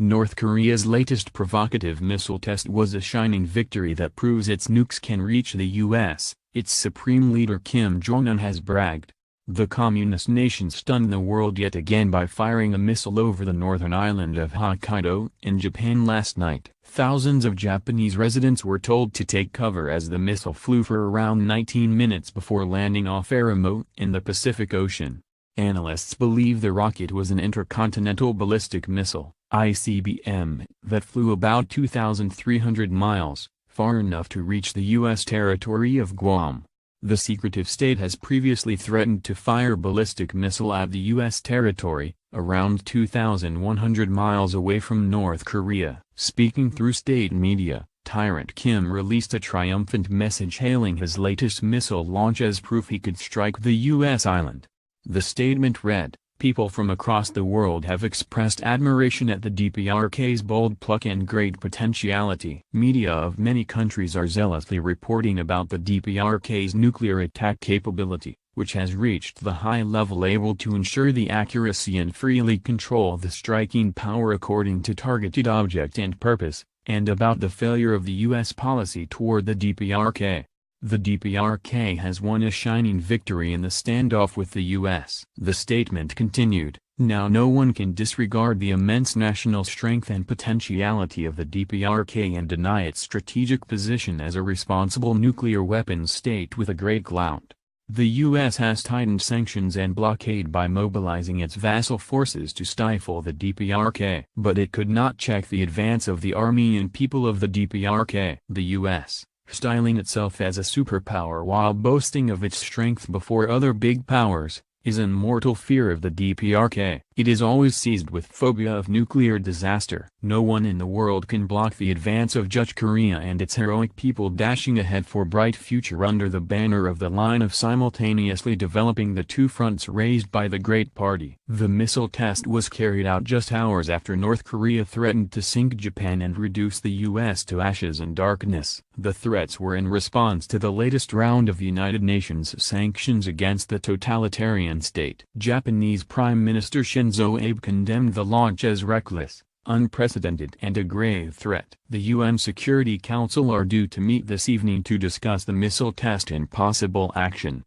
North Korea's latest provocative missile test was a shining victory that proves its nukes can reach the U.S., its supreme leader Kim Jong has bragged. The communist nation stunned the world yet again by firing a missile over the northern island of Hokkaido in Japan last night. Thousands of Japanese residents were told to take cover as the missile flew for around 19 minutes before landing off Aramo in the Pacific Ocean. Analysts believe the rocket was an intercontinental ballistic missile (ICBM) that flew about 2,300 miles, far enough to reach the U.S. territory of Guam. The secretive state has previously threatened to fire ballistic missile at the U.S. territory, around 2,100 miles away from North Korea. Speaking through state media, Tyrant Kim released a triumphant message hailing his latest missile launch as proof he could strike the U.S. island. The statement read, "People from across the world have expressed admiration at the DPRK's bold pluck and great potentiality." Media of many countries are zealously reporting about the DPRK's nuclear attack capability, which has reached the high level able to ensure the accuracy and freely control the striking power according to targeted object and purpose, and about the failure of the U.S. policy toward the DPRK. The DPRK has won a shining victory in the standoff with the U.S. The statement continued, "Now no one can disregard the immense national strength and potentiality of the DPRK and deny its strategic position as a responsible nuclear weapons state with a great clout. The U.S. has tightened sanctions and blockade by mobilizing its vassal forces to stifle the DPRK. But it could not check the advance of the army and people of the DPRK. The U.S., styling itself as a superpower while boasting of its strength before other big powers, is in mortal fear of the DPRK. It is always seized with phobia of nuclear disaster. No one in the world can block the advance of Juche Korea and its heroic people dashing ahead for bright future under the banner of the line of simultaneously developing the two fronts raised by the Great Party." The missile test was carried out just hours after North Korea threatened to sink Japan and reduce the U.S. to ashes and darkness. The threats were in response to the latest round of United Nations sanctions against the totalitarian state. Japanese Prime Minister Shinzo Abe condemned the launch as reckless, unprecedented and a grave threat. The UN Security Council are due to meet this evening to discuss the missile test and possible action.